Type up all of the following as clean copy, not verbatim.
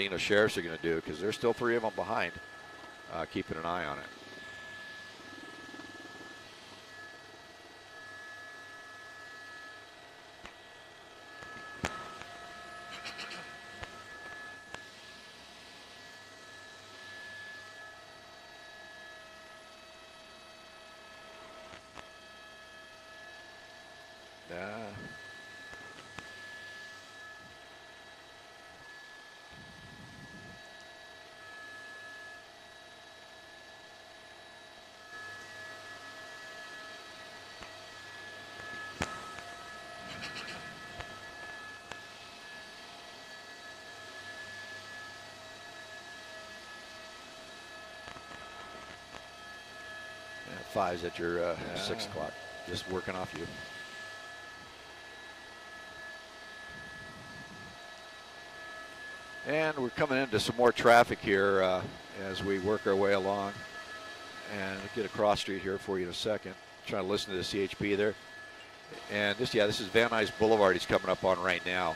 Bernardino Sheriffs are going to do, because there's still 3 of them behind, keeping an eye on it. Fives at your 6 o'clock, just working off you. And we're coming into some more traffic here as we work our way along. And I'll get a cross street here for you in a second. Trying to listen to the CHP there. And this is Van Nuys Boulevard he's coming up on right now.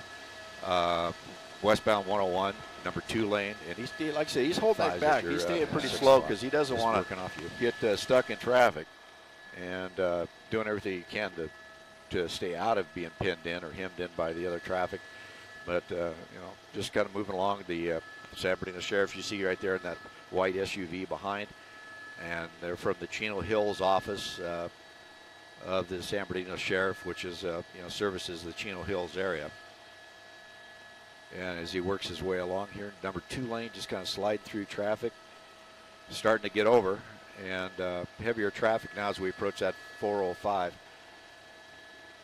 Westbound 101, number 2 lane. And he's, like I said, he's holding it back. He's staying pretty slow because he doesn't want to get stuck in traffic, and doing everything he can to stay out of being pinned in or hemmed in by the other traffic. But, just kind of moving along. The San Bernardino Sheriff, you see right there in that white SUV behind. And they're from the Chino Hills office of the San Bernardino Sheriff, which is, services the Chino Hills area. And as he works his way along here, number 2 lane, just kind of slide through traffic, starting to get over, and heavier traffic now as we approach that 405.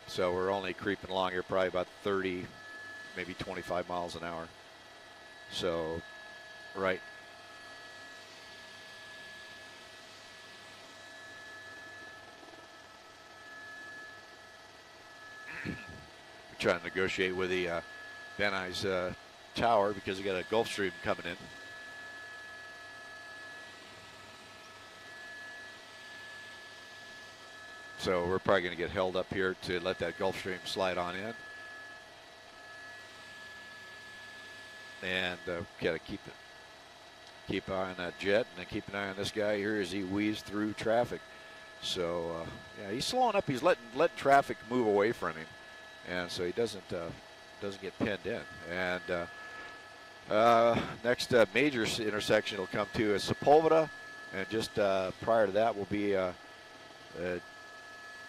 So we're only creeping along here probably about 30, maybe 25 miles an hour. So, right. We're trying to negotiate with the Van Nuys tower because we got a Gulfstream coming in. So we're probably going to get held up here to let that Gulfstream slide on in. And got to keep an eye on that jet, and then keep an eye on this guy here as he weaves through traffic. So yeah, he's slowing up. He's letting traffic move away from him, and so he doesn't get pinned in. And next major intersection will come to is Sepulveda, and just prior to that will be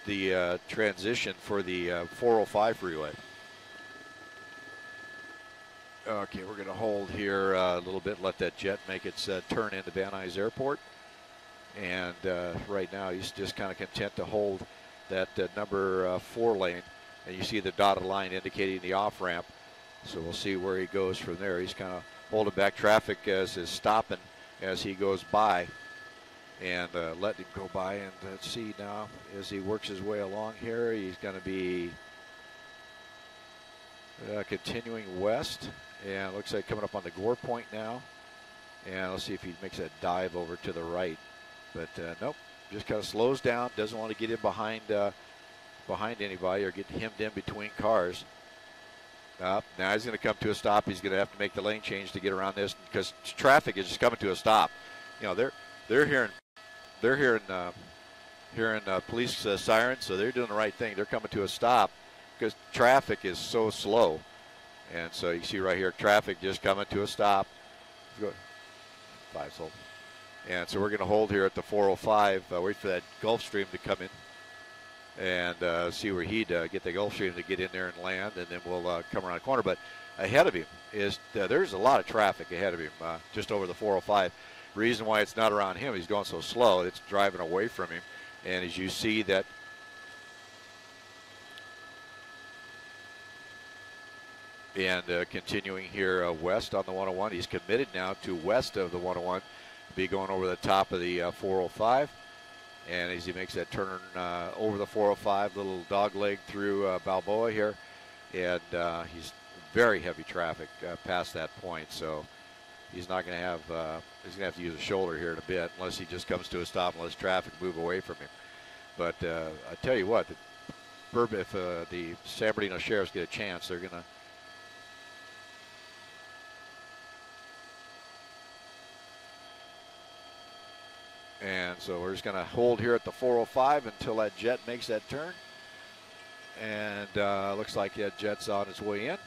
the transition for the 405 freeway. Okay, we're going to hold here a little bit, let that jet make its turn into Van Nuys Airport. And right now he's just kind of content to hold that number 4 lane. And you see the dotted line indicating the off-ramp. So we'll see where he goes from there. He's kind of holding back traffic as is stopping as he goes by. And letting him go by. And let's see now, as he works his way along here, he's going to be continuing west. And it looks like coming up on the Gore Point now. And let's see if he makes that dive over to the right. But nope, just kind of slows down. Doesn't want to get in behind anybody or get hemmed in between cars. Now he's going to come to a stop. He's going to have to make the lane change to get around this because traffic is just coming to a stop. They're hearing police sirens, so they're doing the right thing. They're coming to a stop because traffic is so slow. And so you see right here, traffic just coming to a stop. Go 5 sold. And so we're going to hold here at the 405, wait for that Gulfstream to come in and see where he'd get the Gulfstream to get in there and land, and then we'll come around the corner. But ahead of him is there's a lot of traffic ahead of him, just over the 405. Reason why it's not around him, he's going so slow, it's driving away from him. And as you see that and continuing here west on the 101, he's committed now to west of the 101, be going over the top of the 405. And as he makes that turn over the 405, little dog leg through Balboa here, and he's very heavy traffic past that point. So he's not going to have he's going to have to use a shoulder here in a bit, unless he just comes to a stop and lets traffic move away from him. But I tell you what, if the San Bernardino Sheriffs get a chance, they're going to And so we're just going to hold here at the 405 until that jet makes that turn. And looks like that jet's on its way in.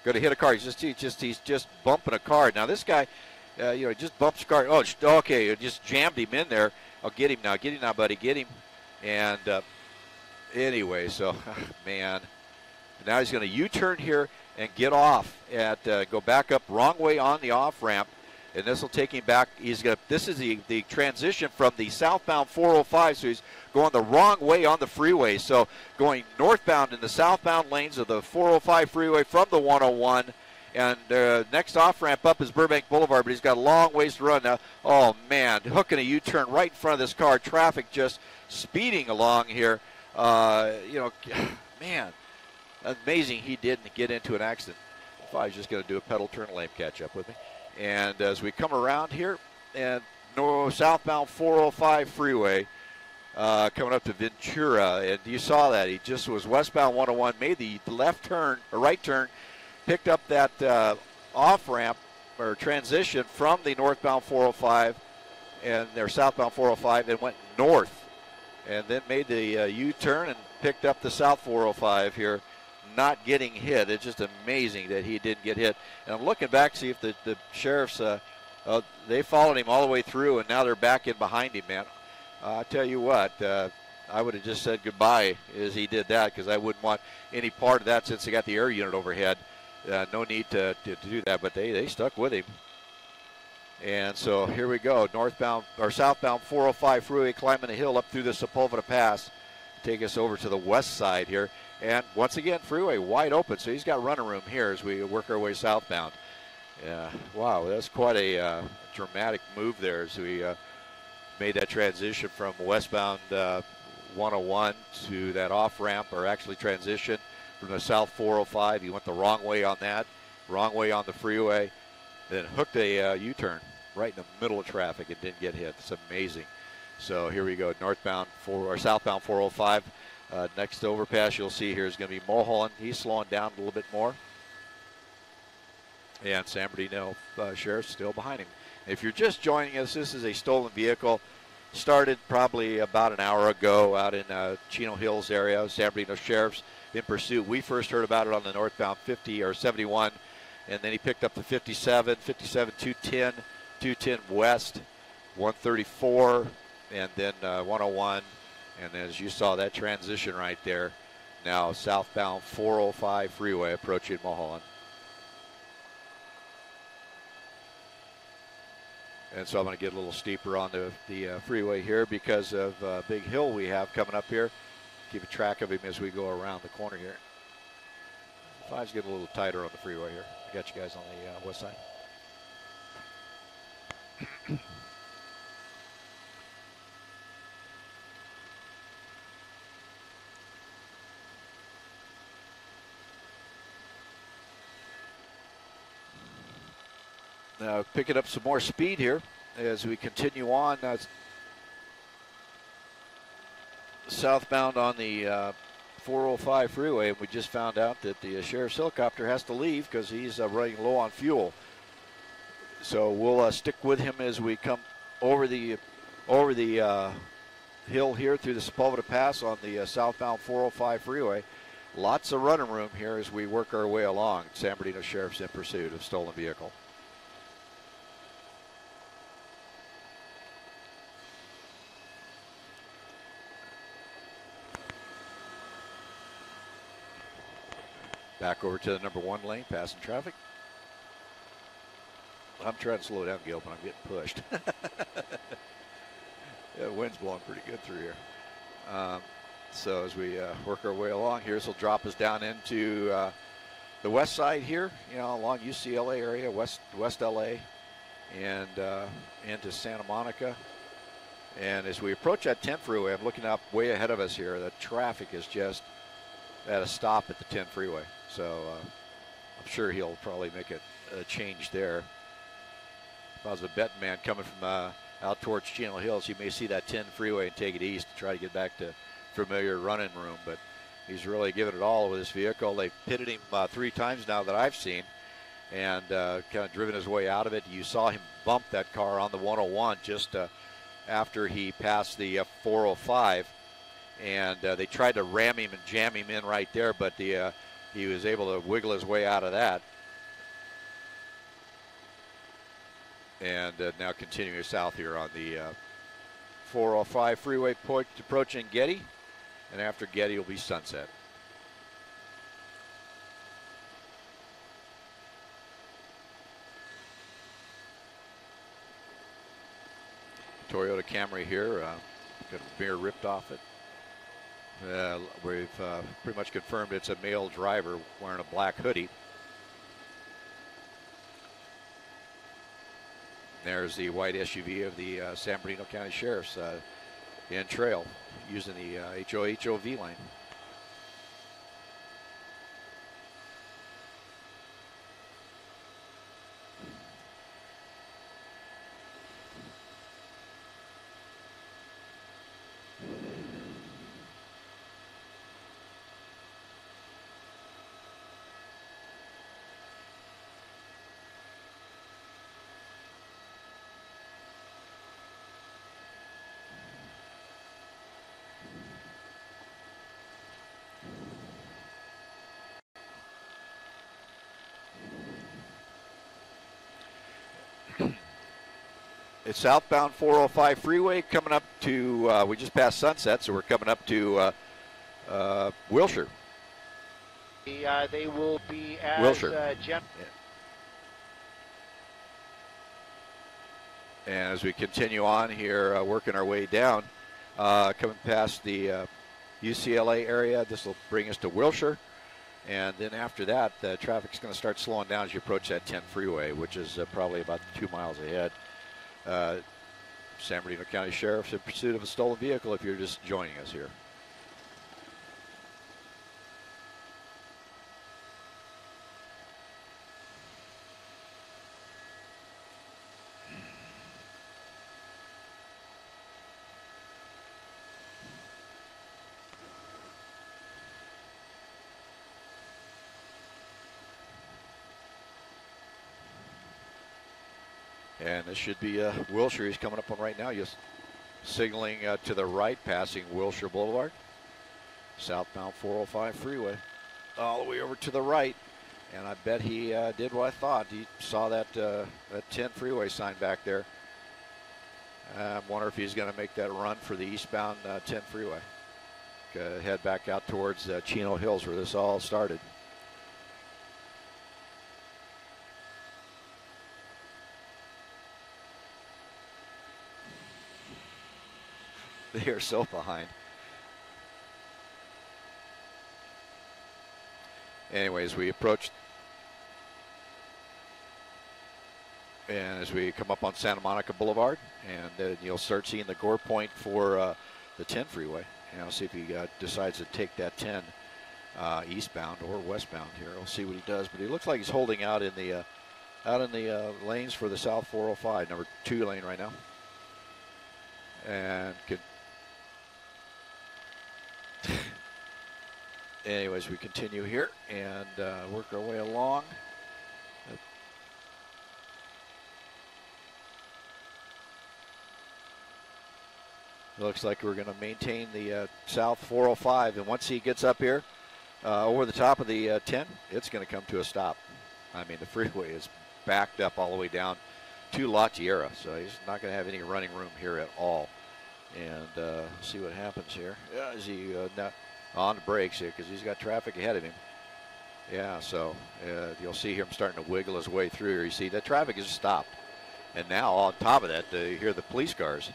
Going to hit a car. He's just bumping a car. Now this guy, he just bumps a car. Oh, okay, it just jammed him in there. I'll get him now, buddy, get him. And anyway, so man, now he's going to U-turn here and get off at go back up wrong way on the off ramp. And this will take him back. This is the transition from the southbound 405, so he's going the wrong way on the freeway. So going northbound in the southbound lanes of the 405 freeway from the 101. And next off-ramp up is Burbank Boulevard, but he's got a long ways to run now. Oh, man, hooking a U-turn right in front of this car. Traffic just speeding along here. Man, amazing he didn't get into an accident. If I was just going to do a pedal turn lane catch up with me. And as we come around here, and southbound 405 freeway coming up to Ventura, and you saw that. He just was westbound 101, made the left turn, or right turn, picked up that off-ramp or transition from the northbound 405 and their southbound 405 and went north, and then made the U-turn and picked up the south 405 here, not getting hit. It's just amazing that he didn't get hit. And I'm looking back to see if the sheriffs, they followed him all the way through, and now they're back in behind him, man. I tell you what, I would have just said goodbye as he did that, because I wouldn't want any part of that since they got the air unit overhead. No need to do that, but they stuck with him. And so here we go, northbound or southbound 405 freeway, climbing the hill up through the Sepulveda Pass. Take us over to the west side here. And once again, freeway wide open, so he's got running room here as we work our way southbound. Wow, that's quite a dramatic move there as we made that transition from westbound 101 to that off-ramp, or actually transition from the south 405. He went the wrong way on that, wrong way on the freeway, then hooked a U-turn right in the middle of traffic and didn't get hit. It's amazing. So here we go, southbound 405. Next overpass you'll see here is going to be Mulholland. He's slowing down a little bit more. And San Bernardino Sheriff still behind him. If you're just joining us, this is a stolen vehicle. Started probably about an hour ago out in Chino Hills area. San Bernardino Sheriff's in pursuit. We first heard about it on the northbound 50 or 71. And then he picked up the 57, 210, 210 west, 134, and then 101. And then as you saw that transition right there, now southbound 405 freeway approaching Mulholland. And so I'm going to get a little steeper on the freeway here because of a big hill we have coming up here. Keep track of him as we go around the corner here. Five's getting a little tighter on the freeway here. I got you guys on the west side. Now picking up some more speed here as we continue on southbound on the 405 freeway, and we just found out that the sheriff's helicopter has to leave because he's running low on fuel. So we'll stick with him as we come over the hill here through the Sepulveda Pass on the southbound 405 freeway. Lots of running room here as we work our way along. San Bernardino Sheriff's in pursuit of stolen vehicle. Back over to the number 1 lane, passing traffic. I'm trying to slow down, Gil, but I'm getting pushed. Yeah, the wind's blowing pretty good through here. So as we work our way along here, this will drop us down into the west side here, along UCLA area, West LA, and into Santa Monica. And as we approach that 10 freeway, I'm looking up way ahead of us here. The traffic is just at a stop at the 10 freeway. So I'm sure he'll probably make a change there. If I was a betting man coming from out towards Chino Hills, you may see that 10 freeway and take it east to try to get back to familiar running room. But he's really given it all with this vehicle. They've pitted him 3 times now that I've seen, and kind of driven his way out of it. You saw him bump that car on the 101 just after he passed the 405, and they tried to ram him and jam him in right there, but he was able to wiggle his way out of that. And now continuing south here on the 405 freeway approaching Getty, and after Getty will be Sunset. Toyota Camry here, got a mirror ripped off it. We've pretty much confirmed it's a male driver wearing a black hoodie. There's the white SUV of the San Bernardino County Sheriff's in trail using the HOV lane. It's southbound 405 freeway coming up to, we just passed Sunset, so we're coming up to Wilshire. They will be as Wilshire. And as we continue on here, working our way down, coming past the UCLA area, this will bring us to Wilshire. And then after that, the traffic's going to start slowing down as you approach that 10 freeway, which is probably about 2 miles ahead. San Bernardino County Sheriff's in pursuit of a stolen vehicle if you're just joining us here. And this should be Wilshire he's coming up on right now, just signaling to the right, passing Wilshire Boulevard. Southbound 405 freeway, all the way over to the right. And I bet he did what I thought. He saw that 10 freeway sign back there. I wonder if he's going to make that run for the eastbound 10 freeway. Head back out towards Chino Hills where this all started. They are so behind. Anyways, we approach, and as we come up on Santa Monica Boulevard, and then you'll start seeing the gore point for the 10 freeway. And I'll see if he decides to take that 10 eastbound or westbound here. We'll see what he does, but he looks like he's holding out in the lanes for the South 405, number 2 lane right now, and could. Anyways, we continue here and work our way along. It looks like we're going to maintain the South 405, and once he gets up here over the top of the 10, it's going to come to a stop. I mean, the freeway is backed up all the way down to La Tierra, so he's not going to have any running room here at all. And see what happens here. Yeah, is he on the brakes here because he's got traffic ahead of him. Yeah, so you'll see him starting to wiggle his way through here. You see that traffic is stopped. And now on top of that, you hear the police cars,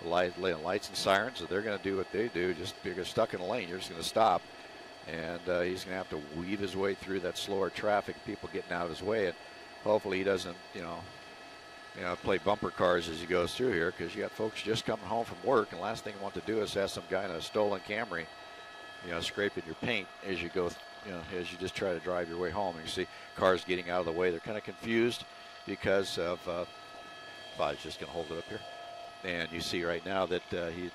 the lights and sirens. So they're going to do what they do. Just if you're stuck in a lane, you're just going to stop. And he's going to have to weave his way through that slower traffic, people getting out of his way. And hopefully he doesn't, play bumper cars as he goes through here, because you got folks just coming home from work, and last thing you want to do is have some guy in a stolen Camry, scraping your paint as you go, as you just try to drive your way home. And you see cars getting out of the way. They're kind of confused because of, I was just going to hold it up here. And you see right now that he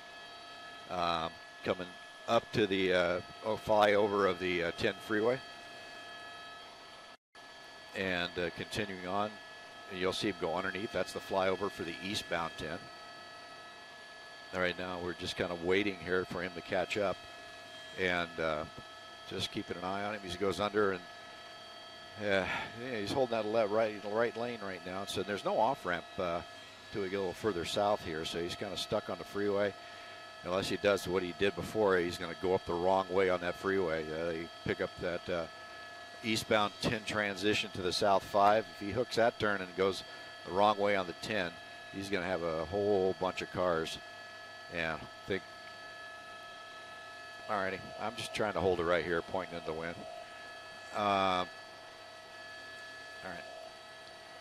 coming up to the flyover of the 10 freeway. And continuing on, and you'll see him go underneath. That's the flyover for the eastbound 10. right now we're just kind of waiting here for him to catch up, and just keeping an eye on him as he goes under. And yeah, he's holding that right lane right now. So there's no off ramp till we get a little further south here. So he's kind of stuck on the freeway. Unless he does what he did before, he's going to go up the wrong way on that freeway. They pick up that eastbound 10 transition to the south 5. If he hooks that turn and goes the wrong way on the 10, he's going to have a whole bunch of cars. And I think, all righty, I'm just trying to hold it right here, pointing in the wind. All right.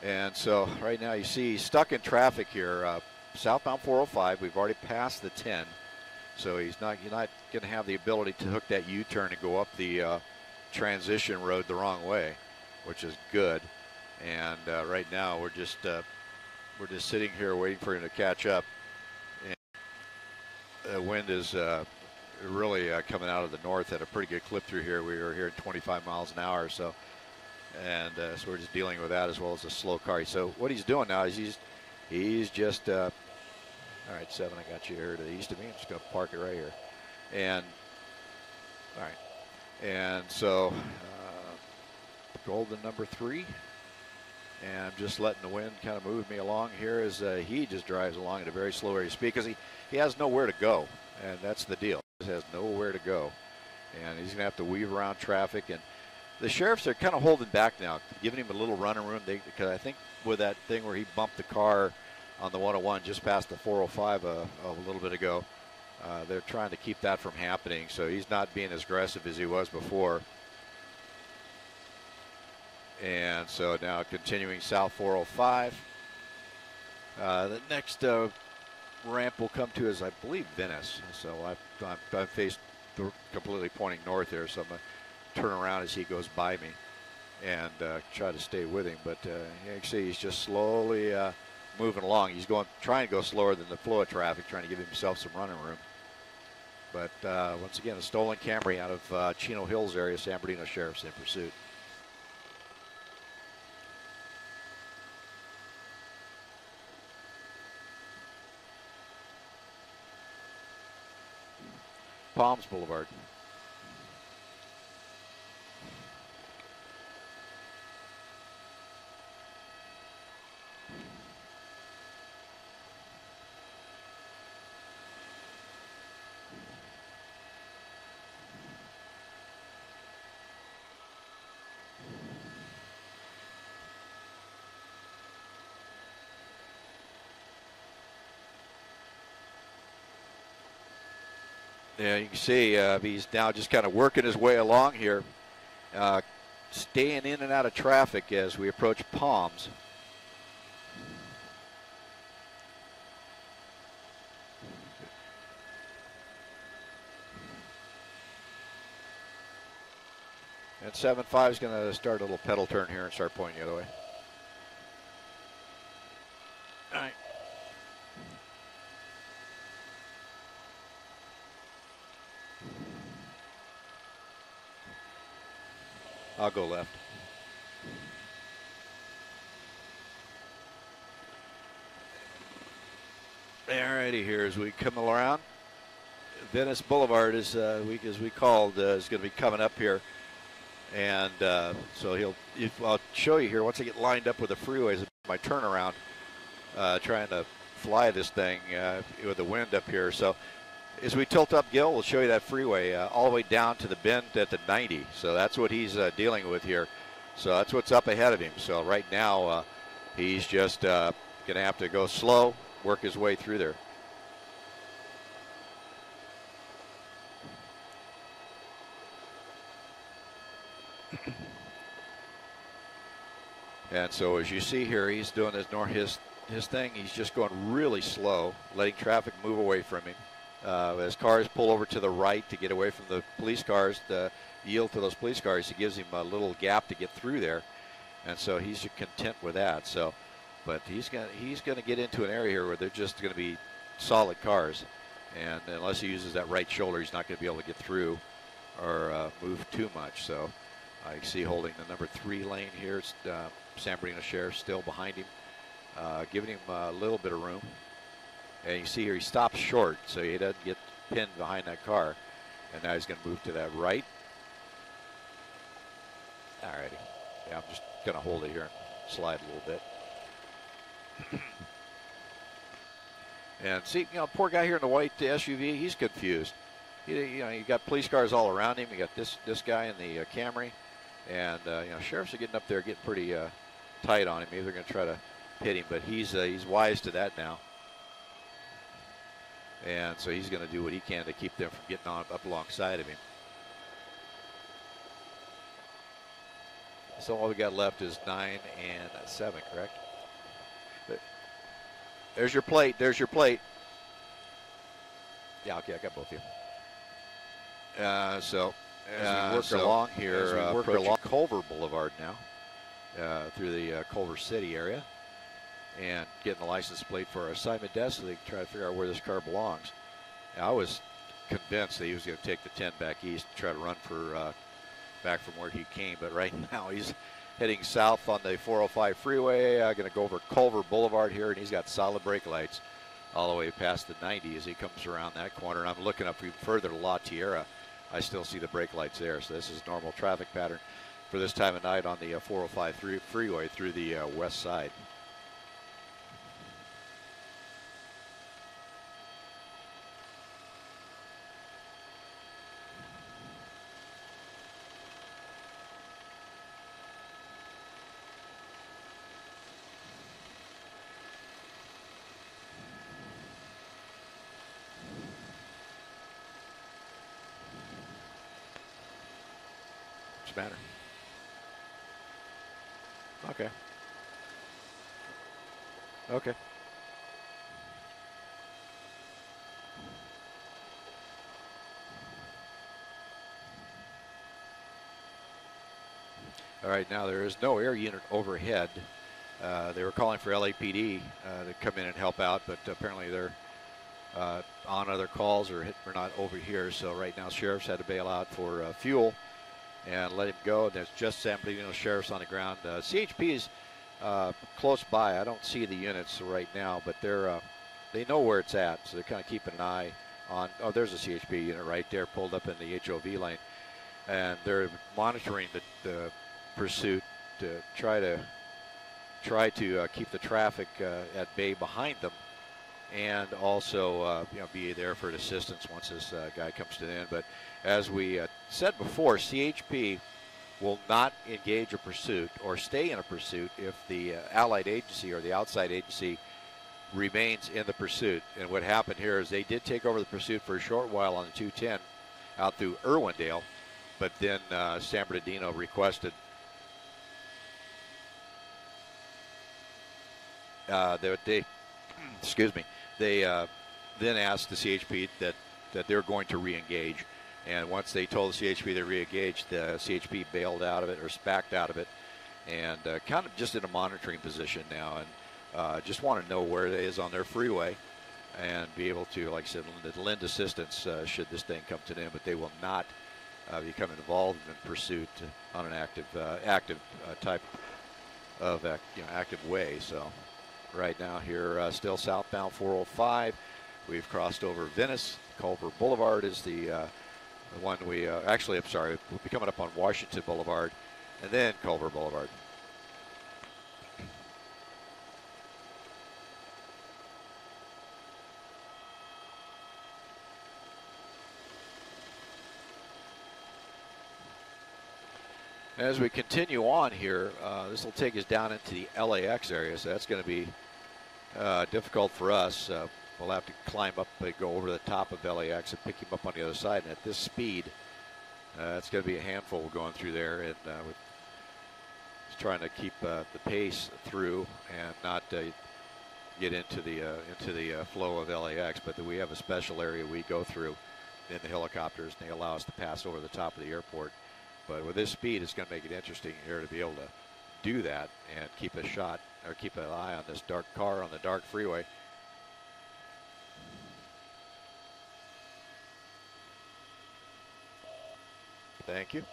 And so right now you see he's stuck in traffic here. Southbound 405, we've already passed the 10. So you're not going to have the ability to hook that U-turn and go up the transition road the wrong way, which is good. And right now we're just sitting here waiting for him to catch up. And the wind is really coming out of the north at a pretty good clip through here. We were here at 25 miles an hour, so we're just dealing with that as well as a slow car. So what he's doing now is he's just all right, 7, I got you here to the east of me. I'm just going to park it right here. And, all right. And so, golden number 3. And I'm just letting the wind kind of move me along here as he just drives along at a very slow rate of speed because he has nowhere to go. And that's the deal. He has nowhere to go. And he's going to have to weave around traffic. And the sheriffs are kind of holding back now, giving him a little running room. Because I think with that thing where he bumped the car on the 101 just past the 405 a little bit ago, they're trying to keep that from happening. So he's not being as aggressive as he was before. And so now continuing south 405. The next ramp will come to is, I believe, Venice. So I'm faced completely pointing north here. So I'm going to turn around as he goes by me and try to stay with him. But you can see he's just slowly moving along. He's trying to go slower than the flow of traffic, trying to give himself some running room. But once again, a stolen Camry out of Chino Hills area. San Bernardino Sheriff's in pursuit. Palms Boulevard. Yeah, you can see he's now just kind of working his way along here, staying in and out of traffic as we approach Palms. And 7.5 is going to start a little pedal turn here and start pointing the other way. All right. I'll go left. Alrighty, here as we come around, Venice Boulevard is as we called is going to be coming up here, and so I'll show you here once I get lined up with the freeways. My turnaround, trying to fly this thing with the wind up here. So as we tilt up, Gil, we'll show you that freeway all the way down to the bend at the 90. So that's what he's dealing with here. So that's what's up ahead of him. So right now he's just going to have to go slow, work his way through there. And so as you see here, he's doing his thing. He's just going really slow, letting traffic move away from him. As cars pull over to the right to get away from the police cars, to yield to those police cars, he gives him a little gap to get through there, and so he's content with that. So, but he's going to get into an area here where they're just going to be solid cars, and unless he uses that right shoulder, he's not going to be able to get through or move too much. So, I see holding the number 3 lane here. It's San Bernardino Sheriff still behind him, giving him a little bit of room. And you see here he stops short, so he doesn't get pinned behind that car. And now he's going to move to that right. All righty. Yeah, I'm just going to hold it here and slide a little bit. And see, poor guy here in the white SUV, he's confused. You got police cars all around him. You got this guy in the Camry. And, sheriffs are getting up there, getting pretty tight on him. Maybe they're going to try to hit him, but he's wise to that now. And so he's going to do what he can to keep them from getting on up alongside of him. So all we got left is 9 and 7, correct? There's your plate. There's your plate. Yeah, okay, I got both of you. So as we work along here, work along Culver Boulevard now, through the Culver City area, and getting the license plate for our assignment desk so they can try to figure out where this car belongs. Now, I was convinced that he was going to take the 10 back east and try to run for back from where he came, but right now he's heading south on the 405 freeway. Going to go over Culver Boulevard here, and he's got solid brake lights all the way past the 90 as he comes around that corner. And I'm looking up even further to La Tierra. I still see the brake lights there, so this is normal traffic pattern for this time of night on the 405 freeway through the west side. Matter. Okay. Okay. All right, now there is no air unit overhead. They were calling for LAPD to come in and help out, but apparently they're on other calls or we're not over here. So right now, sheriffs had to bail out for fuel and let him go. There's just San Bernardino sheriffs on the ground. CHP is close by. I don't see the units right now, but they know where it's at, so they're kind of keeping an eye on. Oh, there's a CHP unit right there, pulled up in the HOV lane, and they're monitoring the pursuit to try to keep the traffic at bay behind them, and also be there for assistance once this guy comes to the end. But as we said before, CHP will not engage a pursuit or stay in a pursuit if the allied agency or the outside agency remains in the pursuit. And what happened here is they did take over the pursuit for a short while on the 210 out through Irwindale, but then San Bernardino requested they then asked the CHP that they're going to re-engage. And once they told the CHP they re-engaged, the CHP bailed out of it or backed out of it, and kind of just in a monitoring position now, and just want to know where it is on their freeway and be able to, like I said, lend assistance should this thing come to them. But they will not become involved in pursuit on an active type of active way. So right now here, still southbound 405. We've crossed over Venice. Culver Boulevard is the one we we'll be coming up on Washington Boulevard and then Culver Boulevard. As we continue on here, this will take us down into the LAX area, so that's going to be difficult for us. We'll have to climb up and go over the top of LAX and pick him up on the other side. And at this speed, it's going to be a handful going through there. And with trying to keep the pace through and not get into the flow of LAX. But we have a special area we go through in the helicopters, and they allow us to pass over the top of the airport. But with this speed, it's going to make it interesting here to be able to do that and keep a shot or keep an eye on this dark car on the dark freeway. Thank you.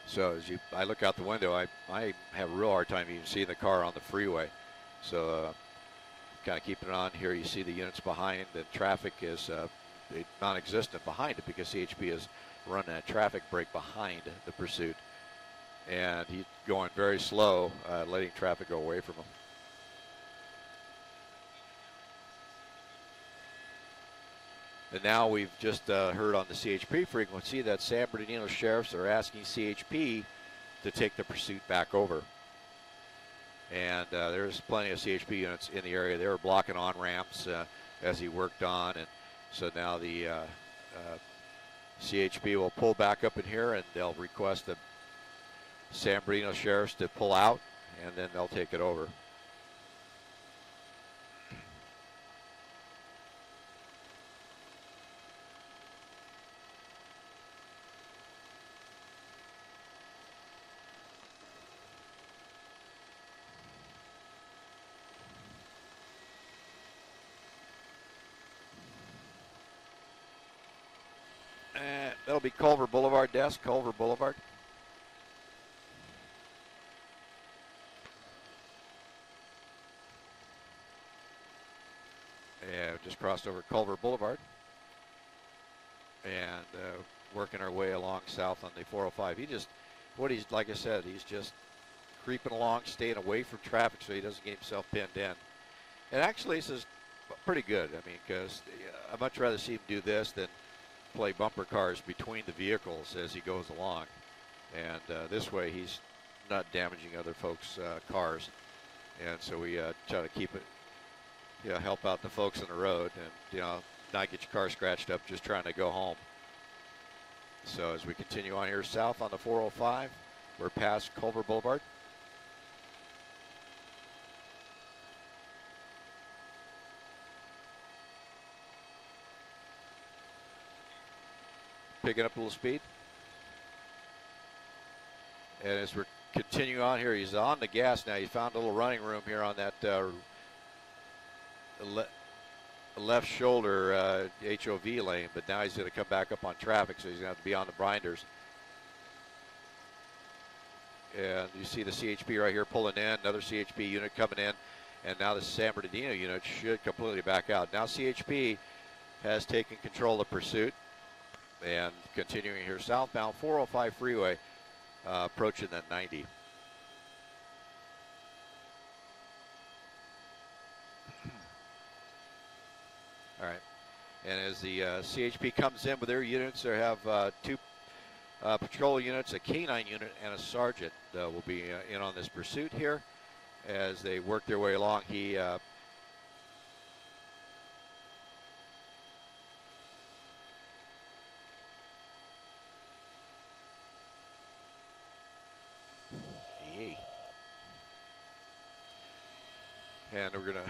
So as I look out the window, I have a real hard time even seeing the car on the freeway. So kind of keeping it on here. You see the units behind. The traffic is non-existent behind it because CHP is running a traffic brake behind the pursuit. And he's going very slow, letting traffic go away from him. And now we've just heard on the CHP frequency that San Bernardino sheriffs are asking CHP to take the pursuit back over. And there's plenty of CHP units in the area. They were blocking on-ramps as he worked on. And so now the CHP will pull back up in here, and they'll request the San Bernardino sheriffs to pull out, and then they'll take it over. That'll be Culver Boulevard, desk, Culver Boulevard. And just crossed over Culver Boulevard. And working our way along south on the 405. Like I said, he's just creeping along, staying away from traffic so he doesn't get himself pinned in. And actually, this is pretty good. I mean, because I'd much rather see him do this than play bumper cars between the vehicles as he goes along. And this way, he's not damaging other folks' cars. And so we try to keep it, help out the folks on the road and, not get your car scratched up just trying to go home. So as we continue on here south on the 405, we're past Culver Boulevard. Picking up a little speed. And as we're continuing on here, he's on the gas now. He found a little running room here on that left shoulder HOV lane, but now he's going to come back up on traffic, so he's going to have to be on the grinders. And you see the CHP right here pulling in, another CHP unit coming in, and now the San Bernardino unit should completely back out. Now CHP has taken control of pursuit. And continuing here southbound 405 freeway, approaching that 90. All right. And as the CHP comes in with their units, they have two patrol units, a K9 unit, and a sergeant will be in on this pursuit here as they work their way along. And we're going to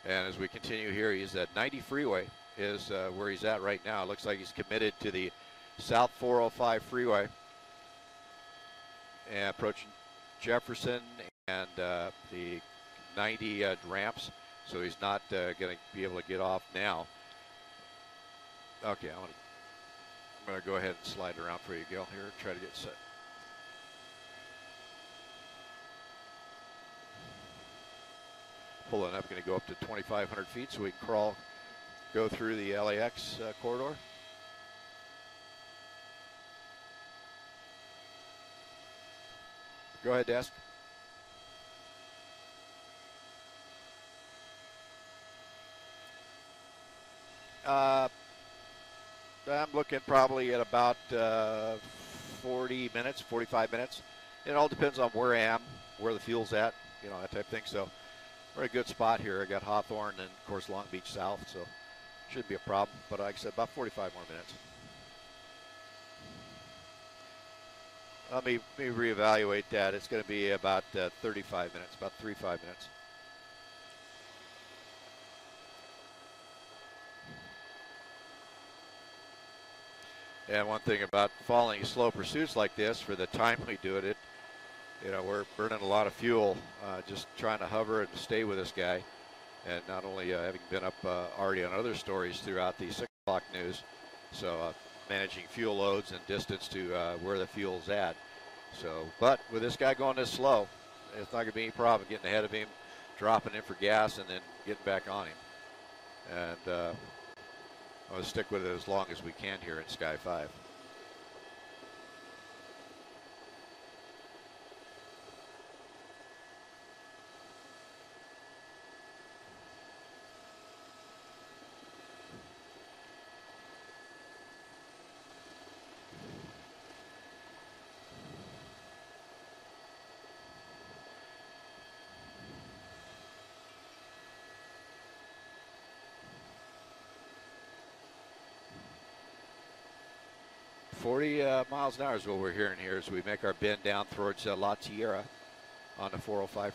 and as we continue here, he's at 90 freeway is where he's at right now. It looks like he's committed to the South 405 freeway and approaching Jefferson and the 90 ramps. So he's not going to be able to get off now. Okay, I'm going to go ahead and slide around for you, Gil, here, try to get set. Pulling up, going to go up to 2,500 feet so we can go through the LAX corridor. Go ahead, desk. I'm looking probably at about 40 minutes, 45 minutes. It all depends on where I am, where the fuel's at, that type of thing. So we're in a good spot here. I got Hawthorne and, of course, Long Beach South, so shouldn't be a problem. But like I said, about 45 more minutes. Let me reevaluate that. It's going to be about 35 minutes, about 35 minutes. And one thing about following slow pursuits like this, for the time we do it, we're burning a lot of fuel just trying to hover and stay with this guy. and not only having been up already on other stories throughout the 6 o'clock news, so managing fuel loads and distance to where the fuel's at. So, but with this guy going this slow, it's not going to be any problem getting ahead of him, dropping in for gas, and then getting back on him. And I'll stick with it as long as we can here in Sky 5. Miles an hour is what we're hearing here as we make our bend down towards La Tierra on the 405.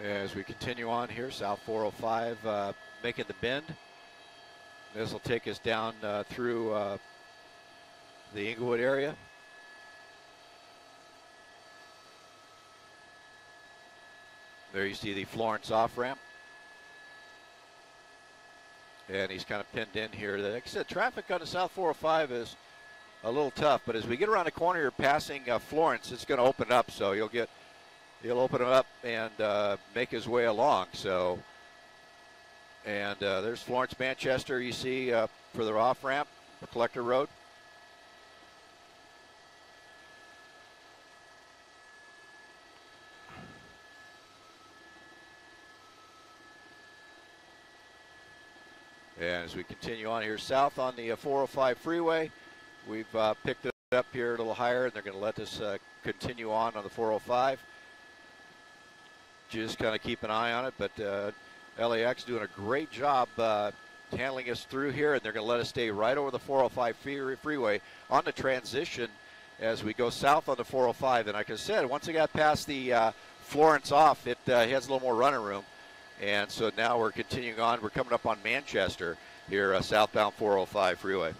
As we continue on here, South 405 making the bend. This will take us down through the Inglewood area. There you see the Florence off-ramp. And he's kind of pinned in here. Like I said, traffic on the South 405 is a little tough, but as we get around the corner here passing Florence, it's going to open up, so he'll open it up and make his way along. So, and there's Florence, Manchester, you see for the off-ramp, Collector Road. And as we continue on here south on the 405 freeway, we've picked it up here a little higher, and they're going to let us continue on the 405. Just kind of keep an eye on it, but LAX doing a great job handling us through here, and they're going to let us stay right over the 405 freeway on the transition as we go south on the 405. And like I said, once I got past the Florence off, it has a little more running room. And so now we're continuing on. We're coming up on Manchester here, southbound 405 freeway.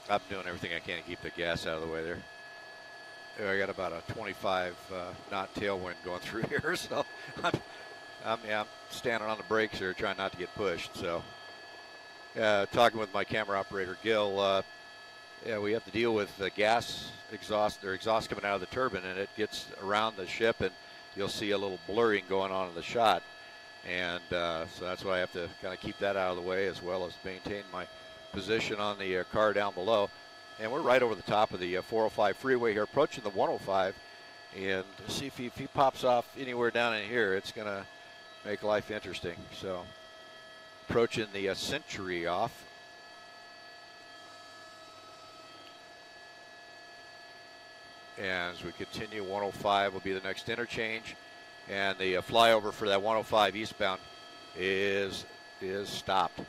I'm doing everything I can to keep the gas out of the way there. I got about a 25 knot tailwind going through here, so I'm standing on the brakes here, trying not to get pushed. So, talking with my camera operator Gil, we have to deal with the gas exhaust coming out of the turbine, and it gets around the ship, and you'll see a little blurring going on in the shot. And so that's why I have to kind of keep that out of the way, as well as maintain my position on the car down below. And we're right over the top of the 405 freeway here, approaching the 105. And see if he pops off anywhere down in here, it's going to make life interesting. So approaching the Century off. And as we continue, 105 will be the next interchange. And the flyover for that 105 eastbound is stopped.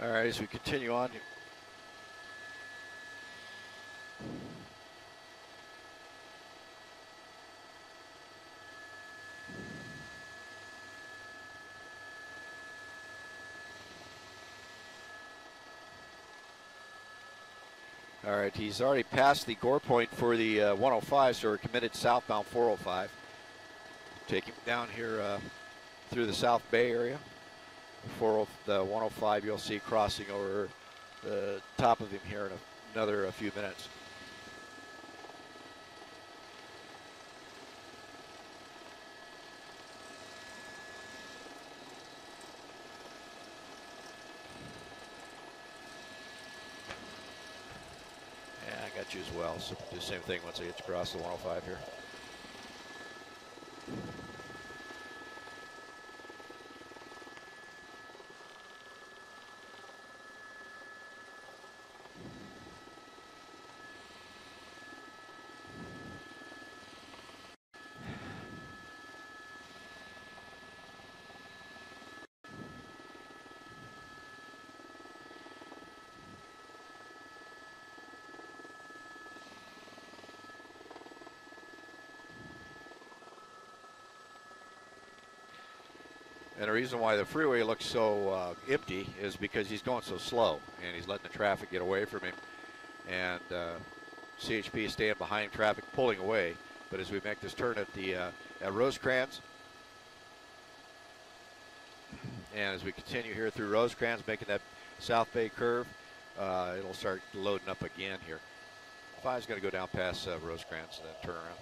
All right, as we continue on. All right, he's already passed the gore point for the 105, so we're committed southbound 405. Take him down here through the South Bay area. The 105 you'll see crossing over the top of him here in another few minutes. Yeah, I got you as well. So do the same thing once I get you across the 105 here. And the reason why the freeway looks so empty is because he's going so slow and he's letting the traffic get away from him. And CHP is staying behind traffic, pulling away. But as we make this turn at Rosecrans, and as we continue here through Rosecrans, making that South Bay curve, it'll start loading up again here. 5's going to go down past Rosecrans and then turn around.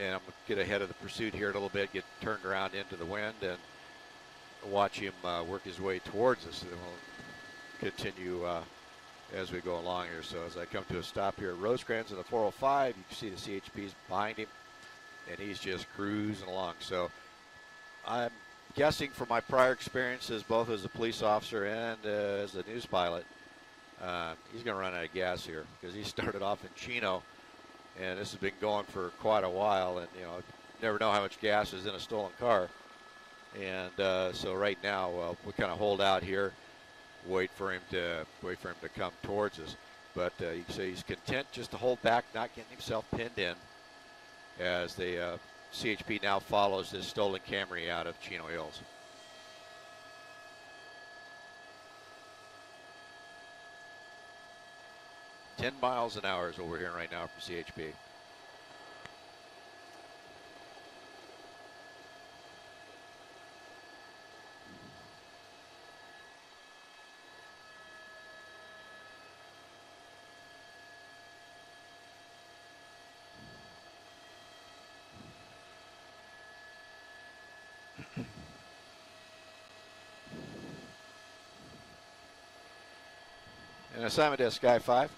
And I'm going to get ahead of the pursuit here a little bit, get turned around into the wind, and watch him work his way towards us. And we'll continue as we go along here. So as I come to a stop here at Rosecrans in the 405, you can see the CHP's behind him, and he's just cruising along. So I'm guessing from my prior experiences, both as a police officer and as a news pilot, he's going to run out of gas here because he started off in Chino. And this has been going for quite a while, and you never know how much gas is in a stolen car. And so right now we kind of hold out here, wait for him to come towards us. But you can say he's content just to hold back, not getting himself pinned in, as the CHP now follows this stolen Camry out of Chino Hills. 10 miles an hour is what we're hearing right now from CHP. And assignment to Sky 5.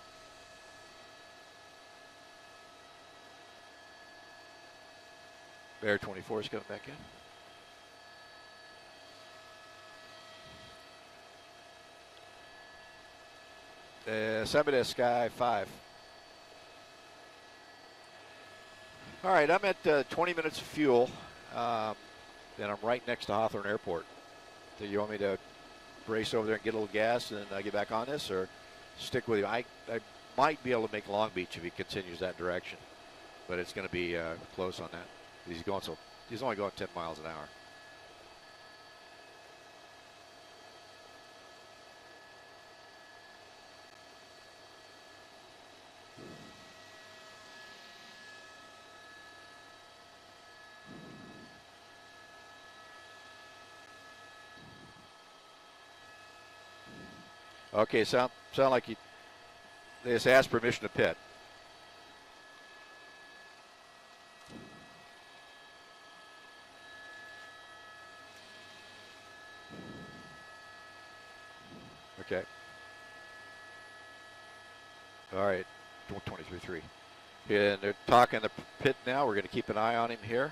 Bear 24 is coming back in. Assignment to Sky 5. All right, I'm at 20 minutes of fuel, and I'm right next to Hawthorne Airport. Do you want me to race over there and get a little gas and get back on this, or stick with you? I might be able to make Long Beach if he continues that direction, but it's going to be close on that. He's only going 10 miles an hour. Okay, sound like he just asked permission to pit. Okay. All right, 23.3. And they're talking the pit now. We're going to keep an eye on him here.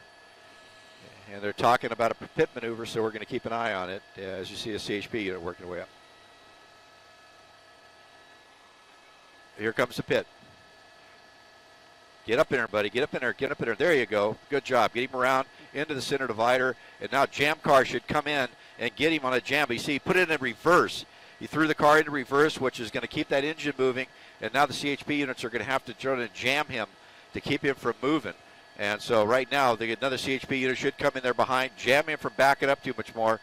And they're talking about a pit maneuver, so we're going to keep an eye on it as you see the CHP unit working their way up. Here comes the pit. Get up in there, buddy. Get up in there. Get up in there. There you go. Good job. Get him around into the center divider. And now Jam Car should come in and get him on a jam. But you see, he put it in reverse. He threw the car into reverse, which is going to keep that engine moving. And now the CHP units are going to have to try to jam him to keep him from moving. And so right now, another CHP unit should come in there behind, jam him from backing up too much more.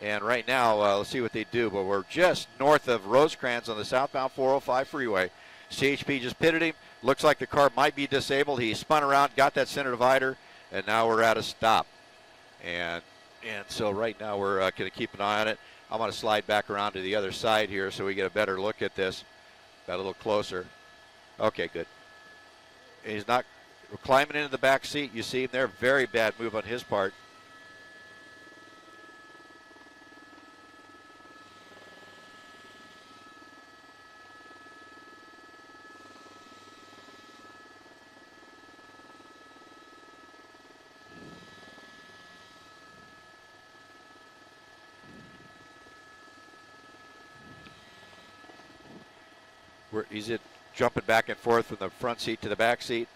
And right now, let's see what they do. But we're just north of Rosecrans on the southbound 405 freeway. CHP just pitted him. Looks like the car might be disabled. He spun around, got that center divider, and now we're at a stop. And so right now we're going to keep an eye on it. I'm going to slide back around to the other side here so we get a better look at this. Got a little closer. Okay, good. He's not climbing into the back seat. You see him there. Very bad move on his part. He's jumping back and forth from the front seat to the back seat.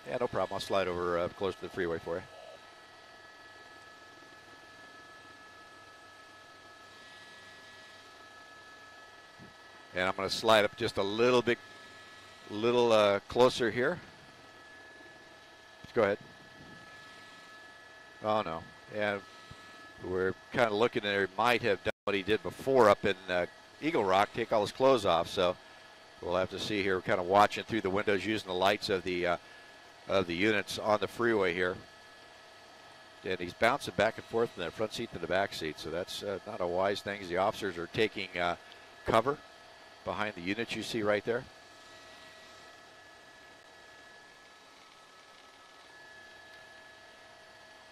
Yeah, no problem. I'll slide over close to the freeway for you. And I'm going to slide up just a little bit, closer here. Go ahead. Oh, no. And we're kind of looking at it. He might have done what he did before up in Eagle Rock, take all his clothes off. So we'll have to see here. We're kind of watching through the windows using the lights of the units on the freeway here. And he's bouncing back and forth from the front seat to the back seat. So that's not a wise thing, as the officers are taking cover behind the units you see right there.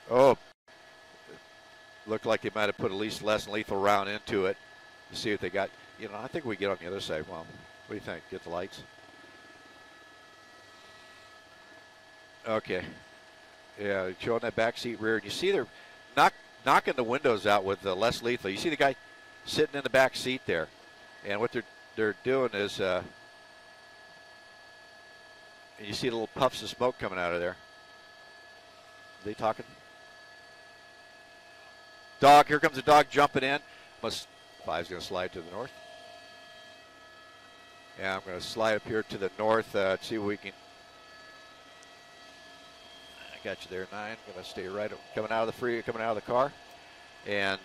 Oh, looked like they might have put at least less lethal round into it. To see if they got, I think we get on the other side. Well, what do you think? Get the lights? Okay. Yeah, showing that back seat rear. And you see they're knocking the windows out with less lethal. You see the guy sitting in the back seat there. And what they're doing is, and you see the little puffs of smoke coming out of there. Are they talking? Dog, here comes a dog jumping in. 5's going to slide to the north. Yeah, I'm going to slide up here to the north, see what we can. I got you there, 9. Going to stay right coming out of the car. And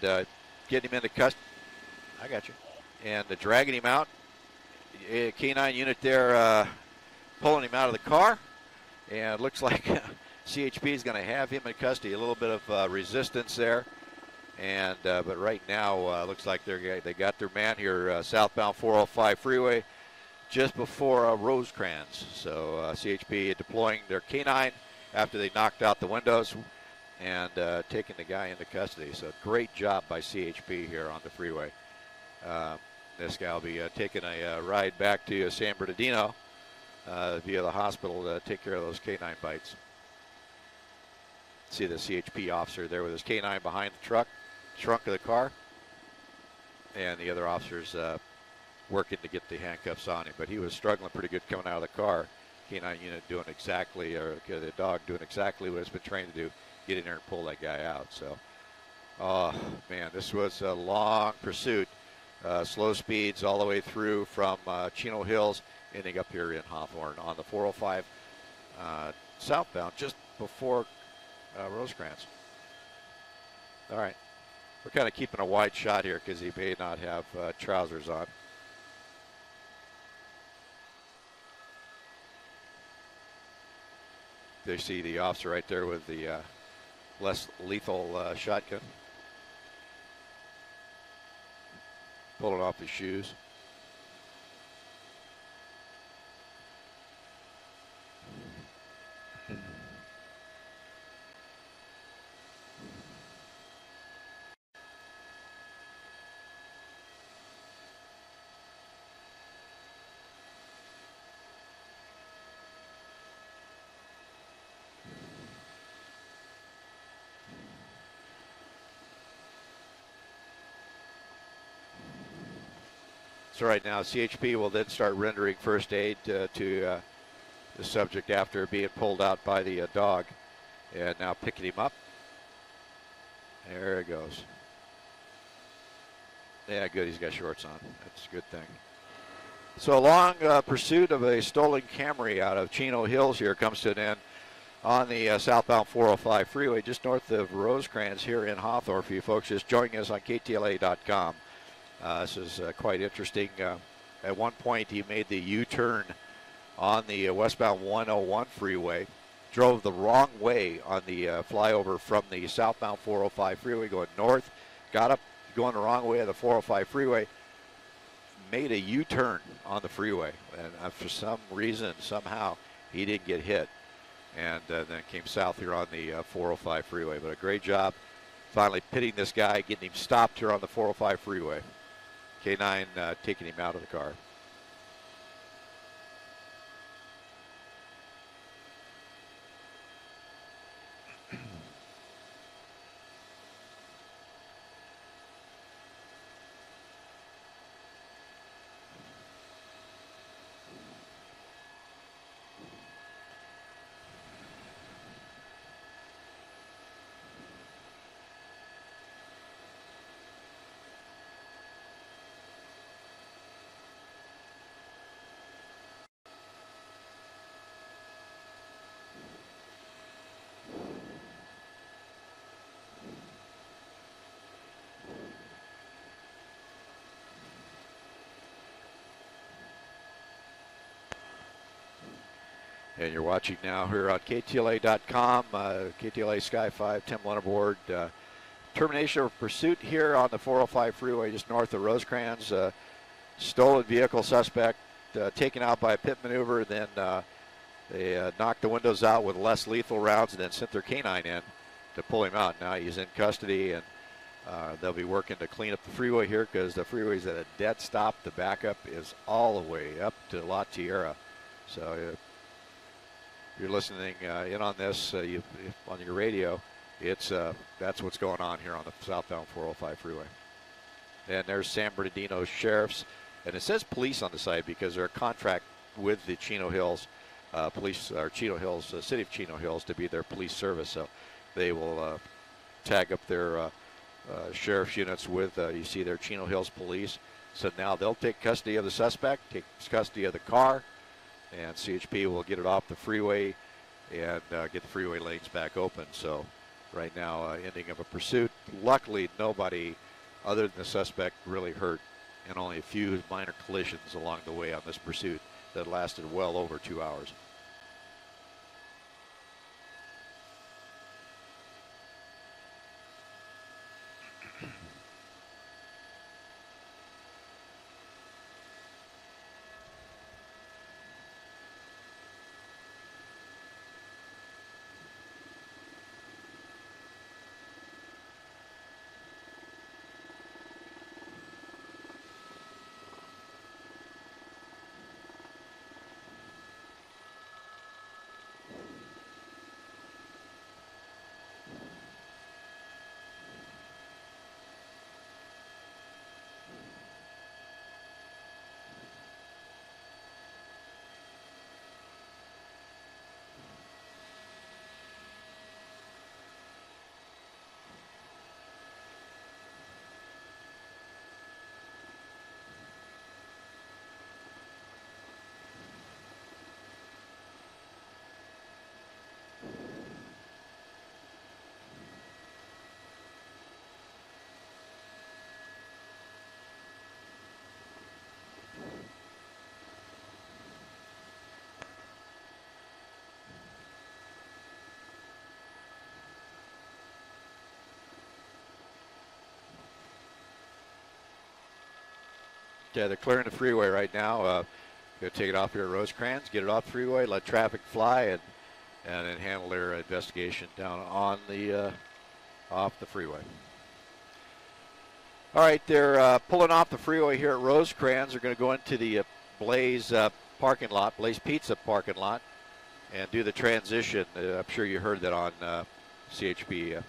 getting him into custody. I got you. And dragging him out. A K9 unit there pulling him out of the car. And it looks like CHP is going to have him in custody. A little bit of resistance there. And but right now looks like they got their man here southbound 405 freeway just before Rosecrans. So CHP deploying their K9 after they knocked out the windows and taking the guy into custody. So great job by CHP here on the freeway. This guy will be taking a ride back to San Bernardino via the hospital to take care of those K9 bites. See the CHP officer there with his K9 behind the trunk of the car, and the other officers working to get the handcuffs on him. But he was struggling pretty good coming out of the car. K9 unit doing exactly, or the dog doing exactly what it's been trained to do, get in there and pull that guy out. So, oh man, this was a long pursuit. Slow speeds all the way through from Chino Hills, ending up here in Hawthorne on the 405 southbound, just before Rosecrans. All right. We're kind of keeping a wide shot here because he may not have trousers on. They see the officer right there with the less lethal shotgun. Pulling off his shoes. So right now, CHP will then start rendering first aid to the subject after being pulled out by the dog, and now picking him up. There it goes. Yeah, good. He's got shorts on. That's a good thing. So a long pursuit of a stolen Camry out of Chino Hills here comes to an end on the southbound 405 freeway just north of Rosecrans here in Hawthorne. For you folks just joining us on KTLA.com. This is quite interesting. At one point, he made the U-turn on the westbound 101 freeway, drove the wrong way on the flyover from the southbound 405 freeway going north, got up going the wrong way of the 405 freeway, made a U-turn on the freeway, and for some reason, somehow, he didn't get hit, and then came south here on the 405 freeway. But a great job finally pitting this guy, getting him stopped here on the 405 freeway. K9 taking him out of the car. And you're watching now here on KTLA.com, KTLA Sky 5, Tim Lennerboard. Termination of pursuit here on the 405 freeway just north of Rosecrans. Stolen vehicle suspect taken out by a pit maneuver. Then they knocked the windows out with less lethal rounds and then sent their canine in to pull him out. Now he's in custody, and they'll be working to clean up the freeway here because the freeway's at a dead stop. The backup is all the way up to La Tierra. So you're listening in on this on your radio. It's that's what's going on here on the southbound 405 freeway. And there's San Bernardino Sheriff's, and it says police on the side because they're a contract with the Chino Hills police, or Chino Hills, city of Chino Hills, to be their police service. So they will tag up their sheriff's units with, you see their Chino Hills police. So now they'll take custody of the suspect, take custody of the car, and CHP will get it off the freeway and get the freeway lanes back open. So right now, ending of a pursuit. Luckily, nobody other than the suspect really hurt, and only a few minor collisions along the way on this pursuit that lasted well over 2 hours. Yeah, they're clearing the freeway right now. Going to take it off here at Rosecrans, get it off the freeway, let traffic fly, and then handle their investigation down on the off the freeway. All right, they're pulling off the freeway here at Rosecrans. They're going to go into the Blaze parking lot, Blaze Pizza parking lot, and do the transition. I'm sure you heard that on CHP